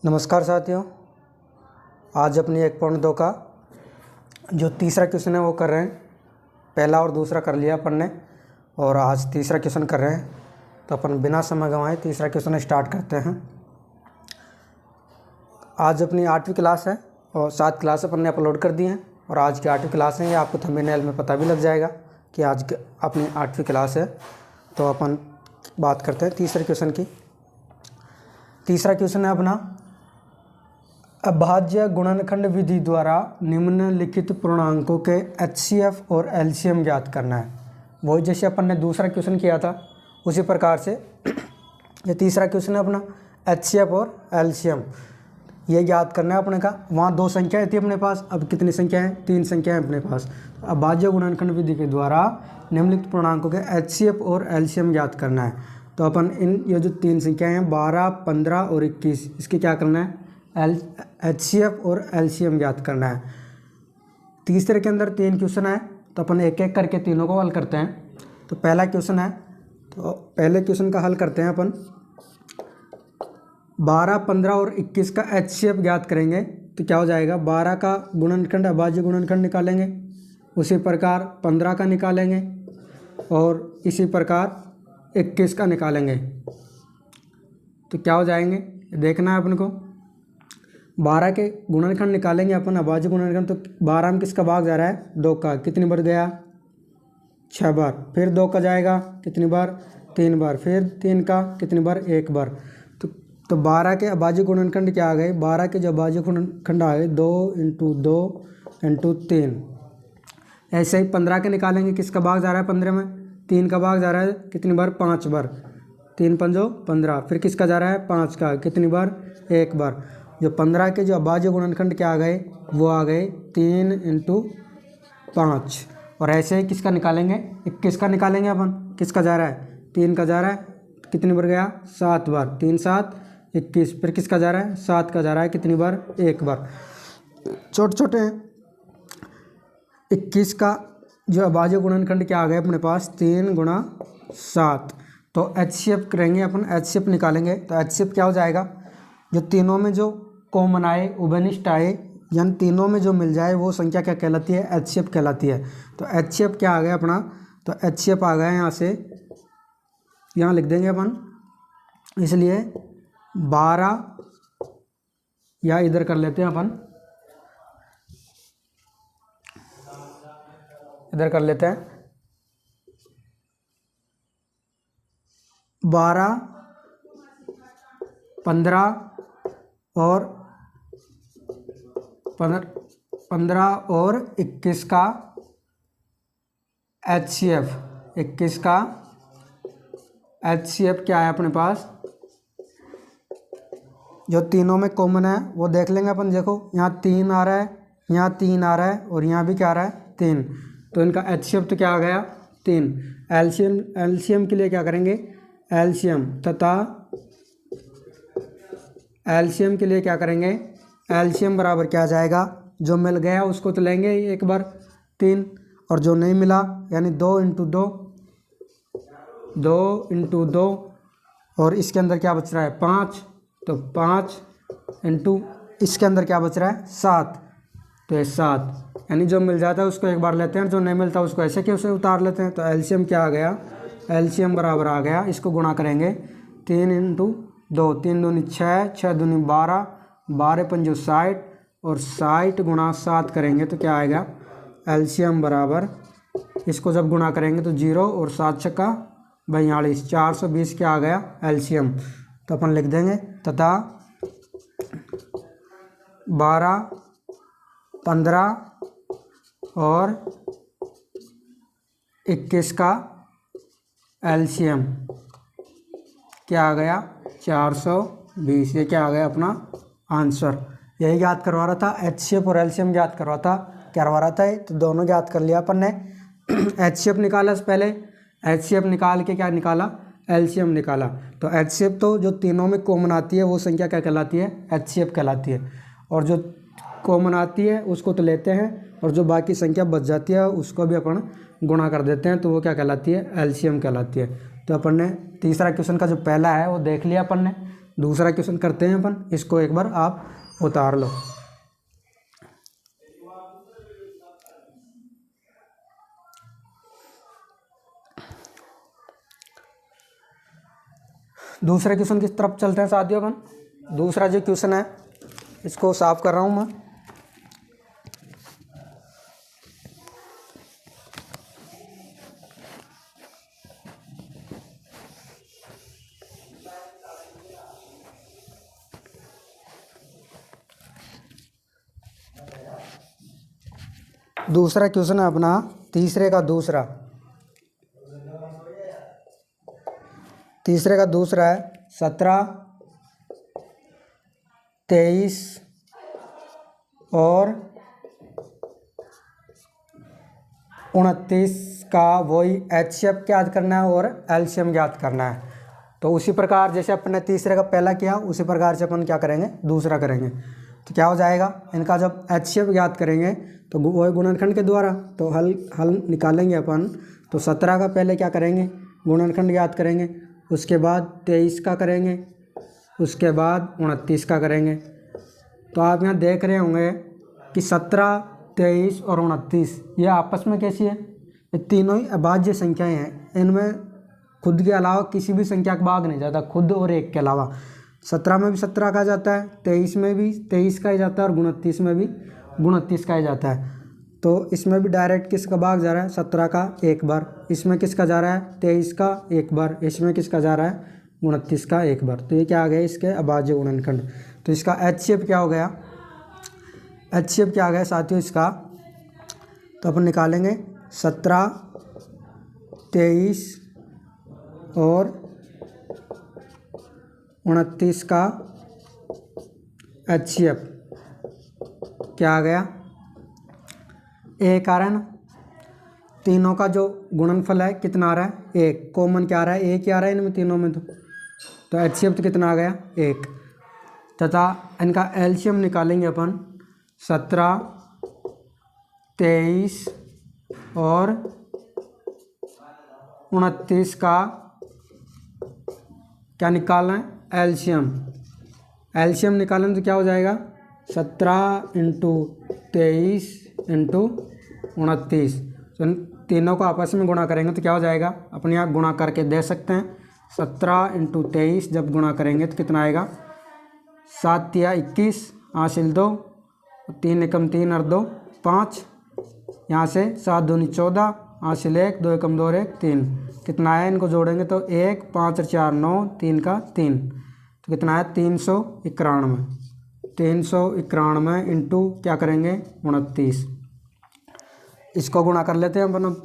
नमस्कार साथियों, आज अपनी 1.2 का जो तीसरा क्वेश्चन है वो कर रहे हैं। पहला और दूसरा कर लिया अपन ने और आज तीसरा क्वेश्चन कर रहे हैं। तो अपन बिना समय गंवाए तीसरा क्वेश्चन स्टार्ट करते हैं। आज अपनी 8वीं क्लास है और 7 क्लास अपन ने अपलोड कर दी हैं और आज की 8वीं क्लास है। ये आपको थंबनेल में पता भी लग जाएगा कि आज अपनी 8वीं क्लास है। तो अपन बात करते हैं तीसरे क्वेश्चन की। तीसरा क्वेश्चन है अपना, अभाज्य गुणनखंड विधि द्वारा निम्नलिखित पूर्णांकों के HCF और LCM ज्ञात करना है। वही जैसे अपन ने दूसरा क्वेश्चन किया था उसी प्रकार से ये तीसरा क्वेश्चन है अपना, HCF और LCM ये ज्ञात करना है अपने का। वहाँ 2 संख्याएँ थी अपने पास, अब कितनी संख्या है? 3 संख्याएँ अपने पास। अभाज्य गुणनखंड विधि के द्वारा निम्नलिखित पूर्णांकों के HCF और LCM ज्ञात करना है। तो अपन ये जो 3 संख्याएँ हैं 12, 15 और 21, इसके क्या करना है? HCF और LCM ज्ञात करना है। तीसरे के अंदर 3 क्वेश्चन है तो अपन एक एक करके तीनों को हल करते हैं। तो पहला क्वेश्चन है, तो पहले क्वेश्चन का हल करते हैं अपन। 12, 15 और 21 का HCF ज्ञात करेंगे तो क्या हो जाएगा? 12 का गुणनखंड अभाज्य गुणनखंड निकालेंगे, उसी प्रकार 15 का निकालेंगे और इसी प्रकार 21 का निकालेंगे। तो क्या हो जाएंगे देखना है अपन को। 12 के गुणनखंड निकालेंगे अपन अभाज्य गुणनखंड, तो 12 में किसका भाग जा रहा है? 2 का। कितनी बार गया? 6 बार। फिर 2 का जाएगा कितनी बार? 3 बार। फिर 3 का कितनी बार? 1 बार। तो 12 के अभाज्य गुणनखंड क्या आ गए? 12 के जो अभाज्य गुणनखंड आ गए 2 × 2 × 3। ऐसे ही 15 के निकालेंगे, किसका भाग जा रहा है 15 में? 3 का भाग जा रहा है कितनी बार? 5 बार। 3 × 5 = 15। फिर किसका जा रहा है? 5 का। कितनी बार? 1 बार। जो 15 के जो अभाज्य गुणनखंड क्या आ गए? वो आ गए 3 × 5। और ऐसे ही किसका निकालेंगे? 21 का निकालेंगे अपन। किसका जा रहा है? 3 का जा रहा है, कितनी बार गया? 7 बार। 3 × 7 = 21। फिर किसका जा रहा है? 7 का जा रहा है, कितनी बार? 1 बार। छोटे छोटे हैं। 21 का जो अभाज्य गुणनखंड क्या आ गए अपने पास? 3 × 7। तो HCF करेंगे अपन, HCF निकालेंगे। तो HCF क्या हो जाएगा? जो तीनों में जो कॉमन आए, उभयनिष्ठ आए, यानी तीनों में जो मिल जाए वो संख्या क्या कहलाती है? HCF कहलाती है। तो HCF क्या आ गया अपना? तो HCF आ गया यहाँ से, यहाँ लिख देंगे अपन, इसलिए 12, या इधर कर लेते हैं अपन, इधर कर लेते हैं 12, 15 और 21 का HCF। 21 का HCF क्या है अपने पास? जो तीनों में कॉमन है वो देख लेंगे अपन। देखो यहाँ 3 आ रहा है, यहाँ 3 आ रहा है और यहाँ भी क्या आ रहा है? 3। तो इनका HCF तो क्या आ गया? 3। LCM के लिए क्या करेंगे? LCM तथा LCM के लिए क्या करेंगे? LCM बराबर क्या आ जाएगा? जो मिल गया उसको तो लेंगे एक बार 3, और जो नहीं मिला यानी 2 × 2, 2 × 2, और इसके अंदर क्या बच रहा है? 5। तो 5 × इसके अंदर क्या बच रहा है? 7। तो ये 7, यानी जो मिल जाता है उसको एक बार लेते हैं, जो नहीं मिलता उसको ऐसे के उसे उतार लेते हैं। तो LCM क्या आ गया? LCM बराबर आ गया, इसको गुणा करेंगे 3 × 2, 3 दूनी 6, 6 दूनी 12, 12 × 5 = 60, और 60 × 7 करेंगे तो क्या आएगा? LCM बराबर, इसको जब गुणा करेंगे तो 0 और 7 × 42, 420 क्या आ गया? LCM। तो अपन लिख देंगे तथा 12, 15 और 21 का LCM क्या आ गया? 420। ये क्या आ गया अपना आंसर? यही ज्ञात करवा रहा था, HCF और LCM ज्ञात करवा रहा था। तो दोनों ज्ञात कर लिया अपन ने। HCF निकाला से पहले, HCF निकाल के क्या निकाला? LCM निकाला। तो HCF तो जो तीनों में कॉमन आती है वो संख्या क्या कहलाती है? HCF कहलाती है। और जो कॉमन आती है उसको तो लेते हैं, और जो बाकी संख्या बच जाती है उसको भी अपन गुणा कर देते हैं, तो वो क्या कहलाती है? LCM कहलाती है। तो अपन ने तीसरा क्वेश्चन का जो पहला है वो देख लिया अपन ने। दूसरा क्वेश्चन करते हैं अपन, इसको एक बार आप उतार लो। दूसरे क्वेश्चन की तरफ चलते हैं साथियों अपन। दूसरा जो क्वेश्चन है इसको साफ कर रहा हूँ मैं। दूसरा क्वेश्चन है अपना तीसरे का दूसरा है 17, 23 और 29 का वही HCF ज्ञात करना है और LCM ज्ञात करना है। तो उसी प्रकार जैसे अपने तीसरे का पहला किया उसी प्रकार से अपन क्या करेंगे, दूसरा करेंगे। तो क्या हो जाएगा, इनका जब HCF ज्ञात करेंगे तो वही गुणनखंड के द्वारा तो हल निकालेंगे अपन। तो 17 का पहले क्या करेंगे, गुणनखंड ज्ञात करेंगे, उसके बाद 23 का करेंगे, उसके बाद 29 का करेंगे। तो आप यहाँ देख रहे होंगे कि 17, 23 और 29 ये आपस में कैसी है, ये तीनों ही अभाज्य संख्याएं हैं। इनमें खुद के अलावा किसी भी संख्या का भाग नहीं जाता, खुद और एक के अलावा। 17 में भी 17 का जाता है, 23 में भी 23 का ही जाता है और 29 में भी 29 का ही जाता है। तो इसमें भी डायरेक्ट किसका भाग जा रहा है, 17 का एक बार, इसमें किसका जा रहा है 23 का एक बार, इसमें किसका जा रहा है 29 का एक बार। तो ये क्या आ गया, इसके अभाज्य गुणनखंड। तो इसका HCF क्या हो गया, HCF क्या आ गया साथियों इसका, तो अपन निकालेंगे 17, 23 और 29 का HCF क्या आ गया, एक आ रहा है ना, तीनों का जो गुणनफल है कितना आ रहा है, एक, कॉमन क्या आ रहा है, एक ही आ रहा है इनमें तीनों में। तो HCF तो कितना आ गया, एक। तथा इनका LCM निकालेंगे अपन 17, 23 और 29 का क्या निकालना है, LCM निकालें तो क्या हो जाएगा, 17 × 23 × 29। तो इन तीनों को आपस में गुणा करेंगे तो क्या हो जाएगा, अपने यहाँ गुणा करके दे सकते हैं। 17 × 23 जब गुणा करेंगे तो कितना आएगा, 7 या 21 हासिल 2, 3 एकम 3 और 2 5, यहाँ से 7 दूनी 14 हासिल 1, 2 एकम 2 और 1 3, कितना है, इनको जोड़ेंगे तो 1 5 और 4 9, 3 का 3, तो कितना है 391। 391 इंटू क्या करेंगे 29, इसको गुणा कर लेते हैं अपन।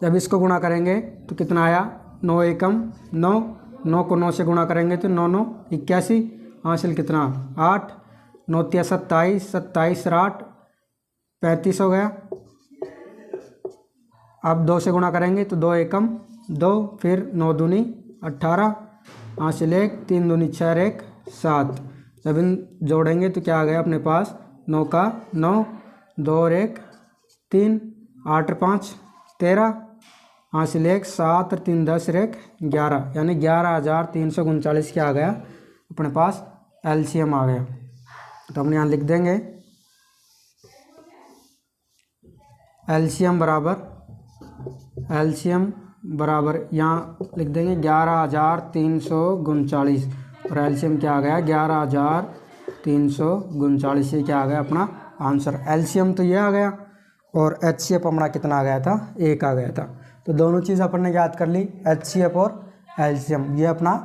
जब इसको गुणा करेंगे तो कितना आया, 9 एकम 9, 9 को 9 से गुणा करेंगे तो 9 9 81 हासिल कितना 8, 9 तिया 27, 27 और 8 35 हो गया। अब 2 से गुणा करेंगे तो 2 एकम 2, फिर 9 दूनी 18 हासिल 1, 3 दूनी 6 और 1 7। जब इन जोड़ेंगे तो क्या आ गया अपने पास, 9 का 9, 2 और 1 3, 8 और 5 13 हासिल 1 7 और 3 10 और 1 11, यानी 11,339 क्या आ गया अपने पास, LCM आ गया। तो हम यहाँ लिख देंगे LCM बराबर यहाँ लिख देंगे 11,339 और LCM क्या आ गया 11,339। ये क्या आ गया अपना आंसर, LCM तो ये आ गया और HCF हमारा कितना आ गया था, 1 आ गया था। तो दोनों चीज़ अपन ने याद कर ली, HCF और LCM। ये अपना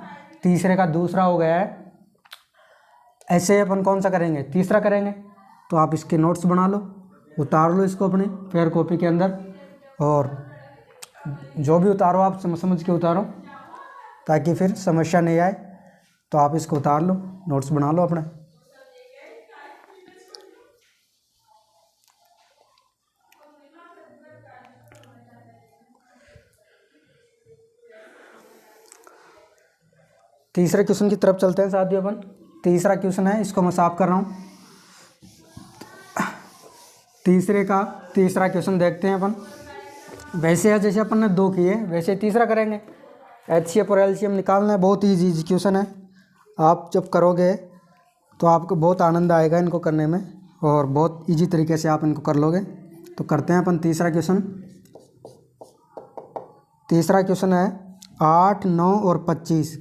तीसरे का दूसरा हो गया है। ऐसे अपन कौन सा करेंगे, तीसरा करेंगे। तो आप इसके नोट्स बना लो, उतार लो इसको अपने फेयर कॉपी के अंदर, और जो भी उतारो आप समझ के उतारो ताकि फिर समस्या नहीं आए। तो आप इसको उतार लो, नोट्स बना लो अपने। तीसरे क्वेश्चन की तरफ चलते हैं साथियों अपन। तीसरा क्वेश्चन है, इसको मैं साफ कर रहा हूँ। तीसरा क्वेश्चन देखते हैं अपन। वैसे है जैसे अपन ने 2 किए वैसे तीसरा करेंगे। HCF और LCM निकालना है, बहुत ईजी क्वेश्चन है। आप जब करोगे तो आपको बहुत आनंद आएगा इनको करने में, और बहुत इजी तरीके से आप इनको कर लोगे। तो करते हैं अपन तीसरा क्वेश्चन। तीसरा क्वेश्चन है 8, 9 और 25,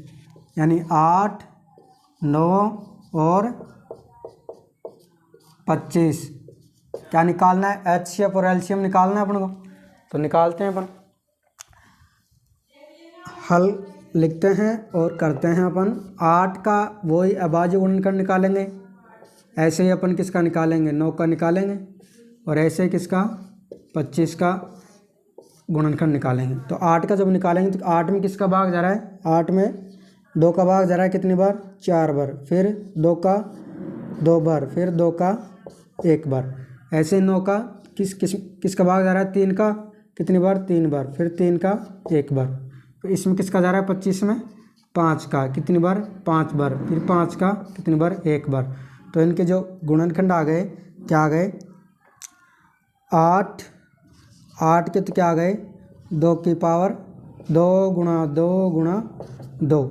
यानी 8, 9 और 25 क्या निकालना है? एचसीएफ और एलसीएम निकालना है अपन को। तो निकालते हैं अपन, हल लिखते हैं और करते हैं अपन। 8 का वही अभाज्य गुणनखंड निकालेंगे, ऐसे ही अपन किसका निकालेंगे? 9 का निकालेंगे, और ऐसे ही किसका? 25 का गुणनखंड निकालेंगे। तो 8 का जब निकालेंगे तो 8 में किसका भाग जा रहा है? 8 में 2 का भाग जा रहा है कितनी बार? 4 बार। फिर 2 का 2 बार, फिर 2 का 1 बार। ऐसे 9 का किसका भाग जा रहा है? 3 का कितनी बार? 3 बार। फिर 3 का 1 बार। तो इसमें किसका जा रहा है? 25 में 5 का कितनी बार? 5 बार। फिर 5 का कितनी बार? 1 बार। तो इनके जो गुणनखंड आ गए, क्या आ गए? 8 के तो क्या आ गए? 2 की पावर 2 गुणा 2 गुणा 2,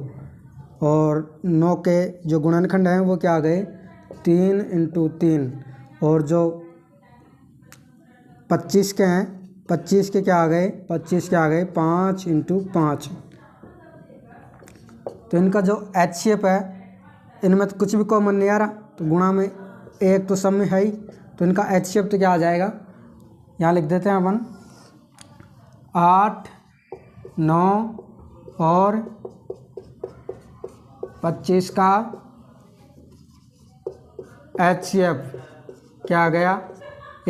और 9 के जो गुणनखंड हैं वो क्या आ गए? 3 × 3, और जो 25 के हैं, 25 के क्या आ गए? 25 के आ गए 5 × 5। तो इनका जो एचसीएफ है, इनमें तो कुछ भी कॉमन नहीं आ रहा, तो गुणा में एक तो सब में है ही, तो इनका एचसीएफ तो क्या आ जाएगा? यहाँ लिख देते हैं अपन 8, 9 और 25 का एचसीएफ क्या आ गया?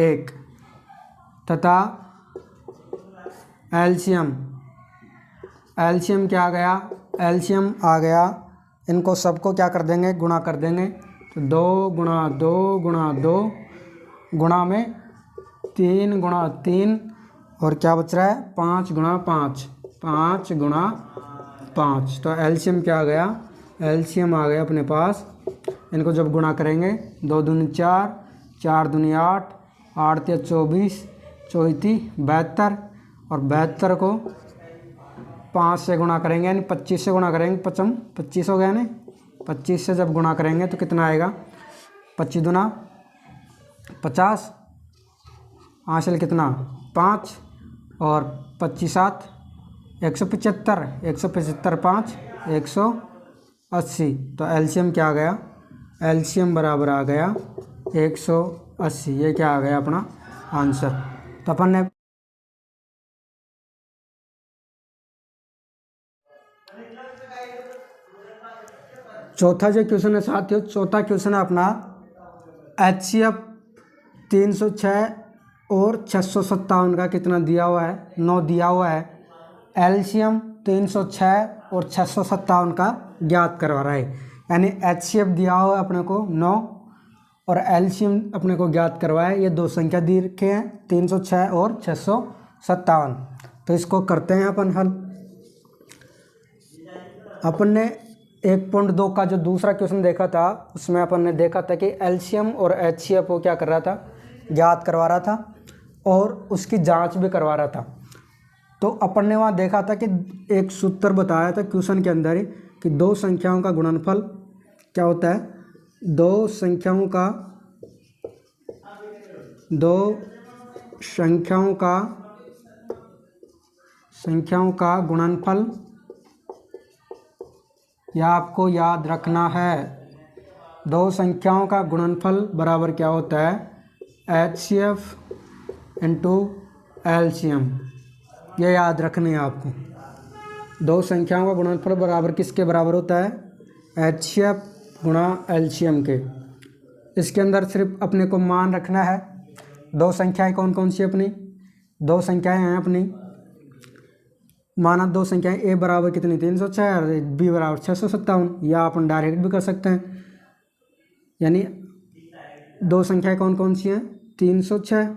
1, तथा एलसीएम क्या आ गया? एलसीएम आ गया, इनको सबको क्या कर देंगे? गुणा कर देंगे। तो 2 गुणा 2 गुणा 2 गुणा में 3 गुणा 3, और क्या बच रहा है? 5 गुणा 5, 5 गुणा 5। तो एलसीएम क्या आ गया? एलसीएम आ गया अपने पास। इनको जब गुणा करेंगे, 2 दूनी 4, 4 दूनी 8, 8 तिया 24, 24 72, और 72 को 5 से गुणा करेंगे, यानी 25 से गुणा करेंगे, 25 हो गया ना। 25 से जब गुणा करेंगे तो कितना आएगा? 25 दूना 50, हासिल कितना? 5, और 25 7 175, 175 5 180। तो एलसीएम क्या आ गया? एलसीएम बराबर आ गया 180। ये क्या आ गया अपना आंसर। तो अपन ने चौथा जो क्वेश्चन है साथियों, चौथा क्वेश्चन है अपना एचसीएफ 306 और 657 का कितना दिया हुआ है? 9 दिया हुआ है। एलसीएम 306 और 657 का ज्ञात करवा रहा है, यानी एचसीएफ दिया हुआ है अपने को 9 और एलसीएम अपने को ज्ञात करवाया है। ये दो संख्या दी रखे हैं 306 और 657। तो इसको करते हैं अपन हल। अपन ने 1.2 का जो दूसरा क्वेश्चन देखा था, उसमें अपन ने देखा था कि एलसीएम और एचसीएफ को क्या कर रहा था? ज्ञात करवा रहा था, और उसकी जांच भी करवा रहा था। तो अपन ने वहाँ देखा था कि एक सूत्र बताया था क्वेश्चन के अंदर ही कि दो संख्याओं का गुणनफल क्या होता है? दो संख्याओं का गुणनफल, यह आपको याद रखना है। दो संख्याओं का गुणनफल बराबर क्या होता है? HCF × LCM. यह याद रखना है आपको। दो संख्याओं का गुणनफल बराबर किसके बराबर होता है? एचसीएफ × एलसीएम के। इसके अंदर सिर्फ अपने को मान रखना है। दो संख्याएं कौन कौन सी अपनी? दो संख्याएं हैं अपनी, माना दो संख्याएं ए बराबर कितनी? 306 और बी बराबर 657, या अपन डायरेक्ट भी कर सकते हैं। यानी दो संख्याएं कौन कौन सी हैं? 306,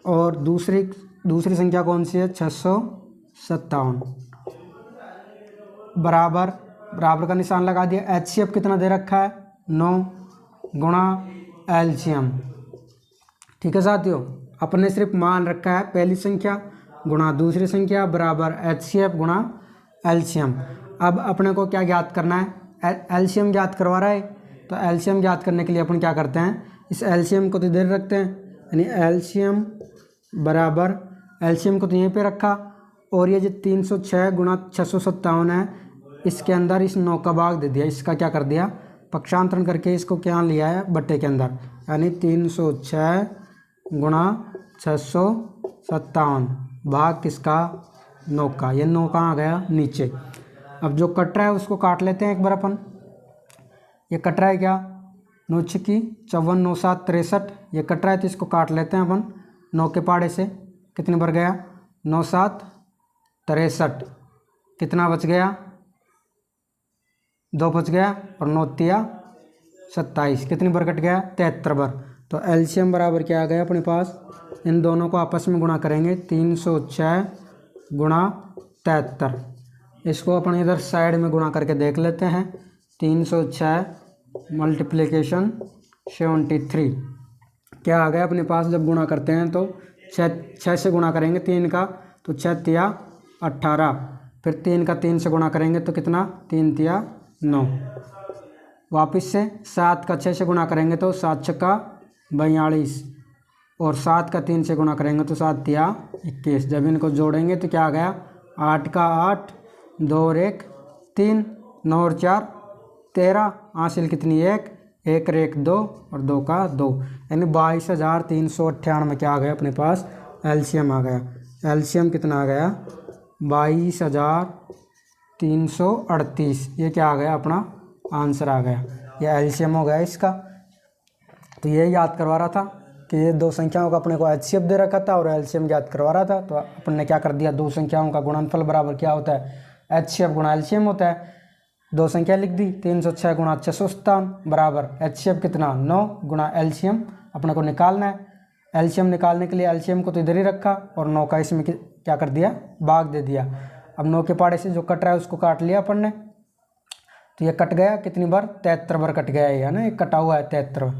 और दूसरी संख्या कौन सी है? 657। बराबर का निशान लगा दिया। एचसीएफ कितना दे रखा है? 9 गुणा एलसीएम। ठीक है साथियों, अपने सिर्फ मान रखा है पहली संख्या गुणा दूसरी संख्या बराबर एचसीएफ × एलसीएम। अब अपने को क्या ज्ञात करना है, एलसीएम ज्ञात करवा रहा है। तो एलसीएम ज्ञात करने के लिए अपन क्या करते हैं, इस एलसीएम को तो इधर रखते हैं, यानी एलसीएम बराबर, एलसीएम को तो यहीं पे रखा, और ये जो 306 गुणा 657 है, इसके अंदर इस 9 का भाग दे दिया, इसका क्या कर दिया, पक्षांतरण करके इसको क्या लिया है, बट्टे के अंदर, यानी 306 गुणा 657 भाग किसका, 9 का। ये 9 कहाँ आ गया, नीचे। अब जो कट रहा है उसको काट लेते हैं एक बार अपन। ये कट रहा है क्या, 9 की 54, 9 7 63, ये कट रहा है तो इसको काट लेते हैं अपन 9 के पहाड़े से। कितने बार गया, 9 7 63, कितना बच गया, 2 बच गया, और 9 तिया 27, कितनी बार कट गया, 73 बार। तो एलसीएम बराबर क्या आ गया अपने पास, इन दोनों को आपस में गुणा करेंगे, 306 गुणा 73। इसको अपन इधर साइड में गुणा करके देख लेते हैं, 306 मल्टीप्लिकेशन 73 क्या आ गया अपने पास। जब गुणा करते हैं तो 6 से गुणा करेंगे 3 का, तो 6 तिया 18, फिर 3 का 3 से गुणा करेंगे तो कितना, 3 तिया 9, वापस से 7 का 6 से गुणा करेंगे तो 7 छक्का 42, और 7 का 3 से गुणा करेंगे तो 7 तिया 21। जब इनको जोड़ेंगे तो क्या आ गया, 8 का 8, 2 और 1 3, 9 और 4 13, हासिल कितनी 1, 1 और 1 2, और 2 का 2, यानी 22,398 में क्या आ गया अपने पास, एलसीएम आ गया। एलसीएम कितना आ गया, 22,338। ये क्या आ गया, अपना आंसर आ गया, ये एलसीएम हो गया इसका। तो ये याद करवा रहा था कि ये दो संख्याओं का अपने को एचसीएफ दे रखा था और एलसीएम याद करवा रहा था। तो अपन ने क्या कर दिया, दो संख्याओं का गुणनफल बराबर क्या होता है, एचसीएफ गुणा एलसीएम होता है। दो संख्या लिख दी, 306 गुणा 657 बराबर एचसीएफ कितना, 9 गुणा एलसीएम अपने को निकालना है। एलसीएम निकालने के लिए एलसीएम को तो इधर ही रखा और 9 का इसमें क्या कर दिया, भाग दे दिया। अब 9 के पहाड़े से जो कट रहा है उसको काट लिया अपन ने, तो ये कट गया कितनी बार, 73 बार कट गया है ना, ये कटा हुआ है 73।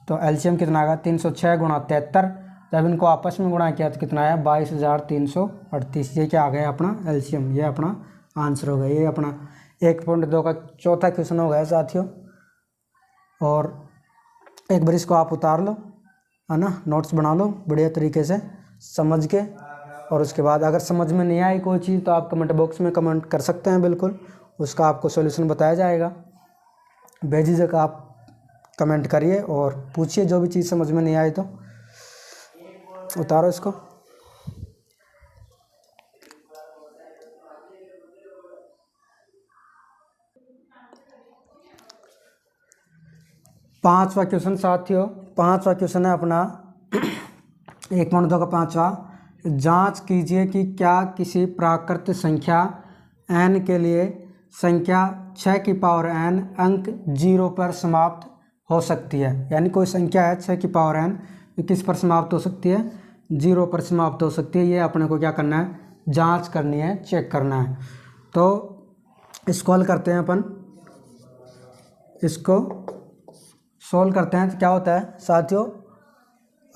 तो एलसीएम कितना आएगा, 306 गुणा 73। जब इनको आपस में गुणा किया तो कितना आया, 22,338। ये क्या आ गया अपना एलसीएम, ये अपना आंसर हो गया। ये अपना 1.2 का चौथा क्वेश्चन हो गया साथियों। और एक बार इसको आप उतार लो, है ना, नोट्स बना लो बढ़िया तरीके से समझ के। और उसके बाद अगर समझ में नहीं आई कोई चीज़ तो आप कमेंट बॉक्स में कमेंट कर सकते हैं, बिल्कुल उसका आपको सॉल्यूशन बताया जाएगा। बेझिझक आप कमेंट करिए और पूछिए जो भी चीज़ समझ में नहीं आई तो। उतारो इसको। पांचवा क्वेश्चन साथियों, पांचवा क्वेश्चन है अपना 1.2 का पांचवा। जांच कीजिए कि क्या किसी प्राकृत संख्या n के लिए संख्या 6 की पावर n अंक 0 पर समाप्त हो सकती है। यानी कोई संख्या है 6 की पावर n, ये किस पर समाप्त हो सकती है, 0 पर समाप्त हो सकती है। ये अपने को क्या करना है, जांच करनी है, चेक करना है। तो इसको हल करते हैं अपन, इसको सोल्व करते हैं। तो क्या होता है साथियों,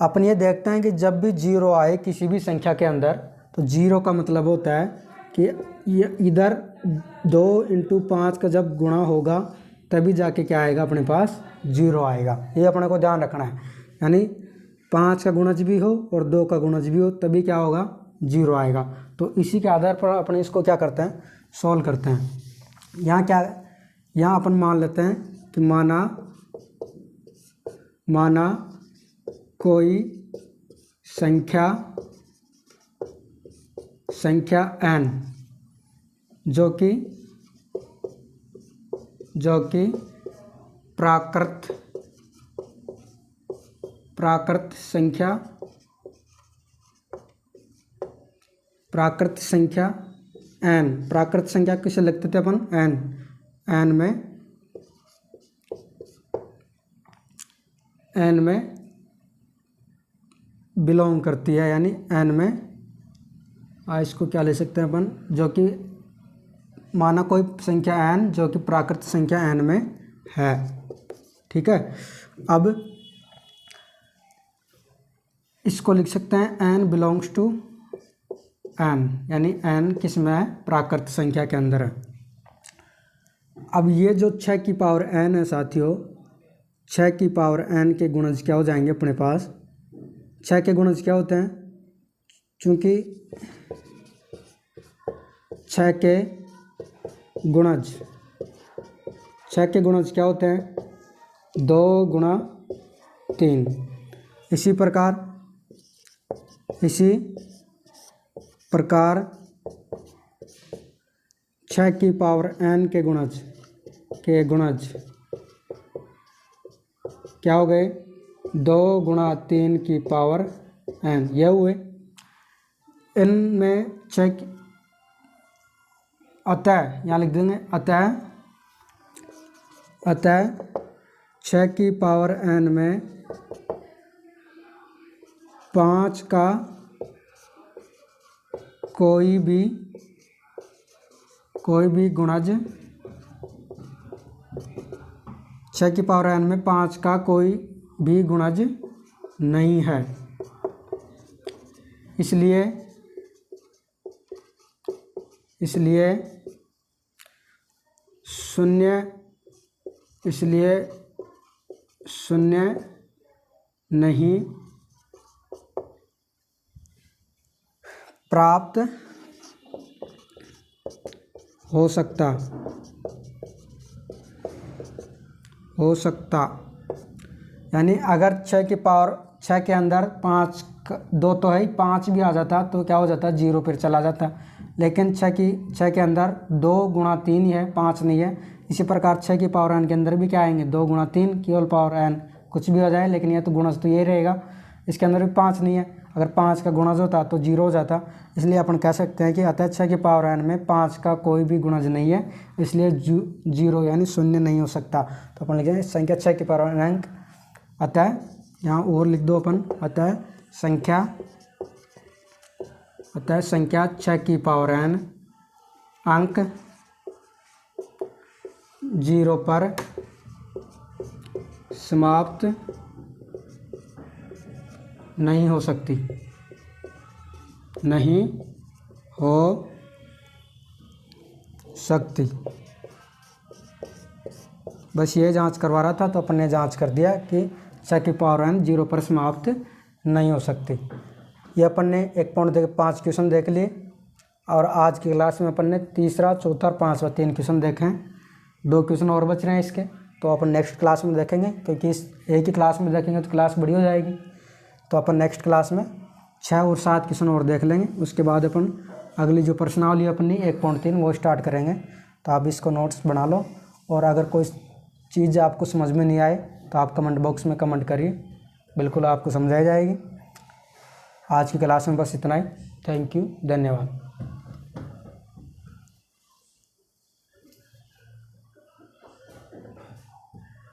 अपन ये देखते हैं कि जब भी 0 आए किसी भी संख्या के अंदर, तो 0 का मतलब होता है कि ये इधर 2 × 5 का जब गुणा होगा तभी जाके क्या आएगा अपने पास, 0 आएगा। ये अपने को ध्यान रखना है। यानी 5 का गुणज भी हो और 2 का गुणज भी हो तभी क्या होगा, 0 आएगा। तो इसी के आधार पर अपन इसको क्या करते हैं, सॉल्व करते हैं। यहाँ क्या, यहाँ अपन मान लेते हैं कि माना कोई संख्या n जो कि प्राकृत संख्या n, प्राकृत संख्या किसे लिखते थे अपन, n में बिलोंग करती है। यानी n में, इसको क्या ले सकते हैं अपन, जो कि माना कोई संख्या n जो कि प्राकृत संख्या n में है। ठीक है, अब इसको लिख सकते हैं n बिलोंग्स टू n, यानी n किस में है, प्राकृत संख्या के अंदर है। अब ये जो 6 की पावर n है साथियों, 6 की पावर n के गुणज क्या हो जाएंगे अपने पास। 6 के गुणज क्या होते हैं, चूँकि 6 के गुणज क्या होते हैं, 2 गुणा 3। इसी प्रकार 6 की पावर n के गुणज क्या हो गए, 2 गुणा 3 की पावर n, ये हुए। इनमें 6 अतः यहाँ लिख देंगे, अतः 6 की पावर n में 5 का कोई भी गुणज, 6 की पावर n में 5 का कोई भी गुणज नहीं है। इसलिए शून्य नहीं प्राप्त हो सकता। यानी अगर 6 की पावर 6 के अंदर 5 2 तो है ही, 5 भी आ जाता तो क्या हो जाता, 0 पर चला जाता। लेकिन 6 के अंदर 2 गुणा 3 ही है, 5 नहीं है। इसी प्रकार 6 की पावर n के अंदर भी क्या आएंगे, 2 गुणा 3 केवल पावर n, कुछ भी हो जाए, लेकिन ये तो गुणज तो ये रहेगा। इसके अंदर भी 5 नहीं है, अगर 5 का गुणज होता तो 0 हो जाता। इसलिए अपन कह सकते हैं कि अतः 6 की पावर n में 5 का कोई भी गुणज नहीं है, इसलिए 0 यानी शून्य नहीं हो सकता। तो अपन लिखेंगे संख्या 6 की पावर n अंक, अतः यहाँ और लिख दो अपन, अतः संख्या 6 की पावर n अंक 0 पर समाप्त नहीं हो सकती। बस ये जांच करवा रहा था, तो अपन ने जांच कर दिया कि 6 की पावर n 0 पर समाप्त नहीं हो सकती। ये अपन ने 1 पॉइंट देख 5 क्वेश्चन देख लिए, और आज की क्लास में अपन ने तीसरा, चौथा और 5वां 3 क्वेश्चन देखे हैं। 2 क्वेश्चन और बच रहे हैं इसके, तो अपन नेक्स्ट क्लास में देखेंगे, क्योंकि इस एक ही क्लास में देखेंगे तो क्लास बड़ी हो जाएगी। तो अपन नेक्स्ट क्लास में 6 और 7 क्वेश्चन और देख लेंगे। उसके बाद अपन अगली जो प्रश्नावली अपनी 1.3 वो स्टार्ट करेंगे। तो आप इसको नोट्स बना लो, और अगर कोई चीज़ आपको समझ में नहीं आए तो आप कमेंट बॉक्स में कमेंट करिए, बिल्कुल आपको समझाई जाएगी। आज की क्लास में बस इतना ही। थैंक यू, धन्यवाद।